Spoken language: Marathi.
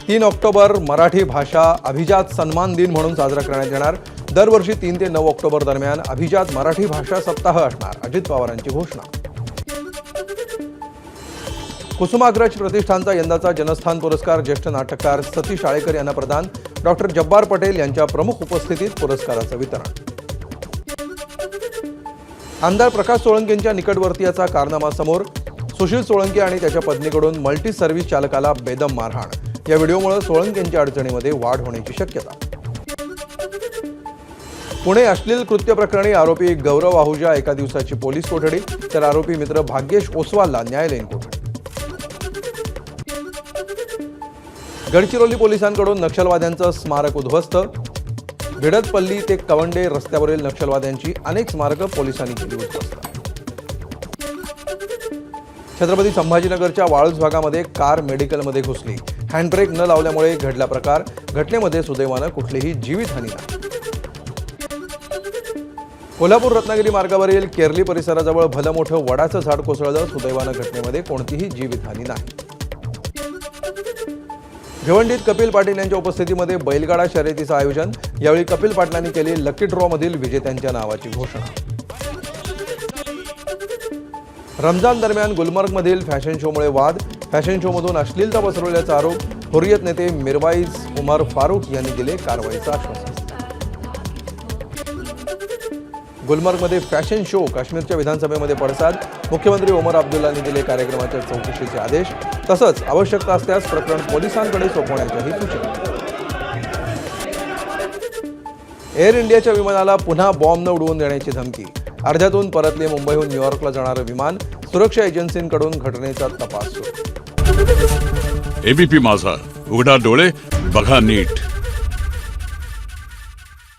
3 ऑक्टोबर मराठी भाषा अभिजात सन्मान दिन म्हणून साजरा करण्यात येणार। दरवर्षी 3 ते 9 ऑक्टोबर दरम्यान अभिजात मराठी भाषा सप्ताह असणार, अजित पवारांची घोषणा। कुसुमाग्रज प्रतिष्ठानचा यंदाचा जनस्थान पुरस्कार ज्येष्ठ नाटककार सतीश आळेकर यांना प्रदान। डॉक्टर जब्बार पटेल यांच्या प्रमुख उपस्थितीत पुरस्काराचं वितरण। आमदार प्रकाश सोळंकेंच्या निकटवर्तीयाचा कारनामा समोर। सुशील सोळंके आणि त्याच्या पत्नीकडून मल्टी सर्व्हिस चालकाला बेदम मारहाण। या व्हिडिओमुळे सोळंकेंच्या अडचणीमध्ये वाढ होण्याची शक्यता। पुणे अश्लील कृत्य प्रकरणी आरोपी गौरव आहुजा एका दिवसाची पोलीस कोठडी, तर आरोपी मित्र भाग्येश ओसवालला न्यायालयीन कोठडी। गडचिरोली पोलिसांकडून नक्षलवाद्यांचं स्मारक उद्ध्वस्त। भिडतपल्ली ते कवंडे रस्त्यावरील नक्षलवाद्यांची अनेक स्मारकं पोलिसांनी केली उद्ध्वस्त। छत्रपती संभाजीनगरच्या वाळूज भागामध्ये कार मेडिकलमध्ये घुसली। हँडब्रेक न लावल्यामुळे घडला प्रकार। घटनेमध्ये सुदैवानं कुठलीही जीवितहानी नाही। कोल्हापूर रत्नागिरी मार्गावरील केरली परिसराजवळ भलं मोठं वडाचं झाड कोसळलं। सुदैवानं घटनेमध्ये कोणतीही जीवितहानी नाही। भिवंडीत कपिल पाटील यांच्या उपस्थितीमध्ये बैलगाडा शर्यतीचं आयोजन। यावेळी कपिल पाटलांनी केली लकी ड्रॉ मधील विजेत्यांच्या नावाची घोषणा। रमजान दरम्यान गुलमर्गमधील फॅशन शोमुळे वाद। फॅशन शोमधून अश्लीलता पसरवल्याचा आरोप। हुर्रियत नेते मिरवाईज उमर फारूक यांनी दिले कारवाईचं आश्वासन। गुलमर्गमध्ये फॅशन शो, काश्मीरच्या विधानसभेमध्ये पडसाद। मुख्यमंत्री ओमर अब्दुल्लांनी दिले कार्यक्रमाच्या चौकशीचे आदेश। तसंच आवश्यकता असल्यास प्रकरण पोलिसांकडे सोपवण्याच्याही सूचना। एअर इंडियाच्या विमानाला पुन्हा बॉम्ब न उडवून देण्याची धमकी। अर्ध्यातून परतले मुंबईहून न्यूयॉर्कला जाणारं विमान। सुरक्षा एजन्सींकडून घटनेचा तपास सुरू। एबीपी माझा, उघडा डोळे बघा नीट।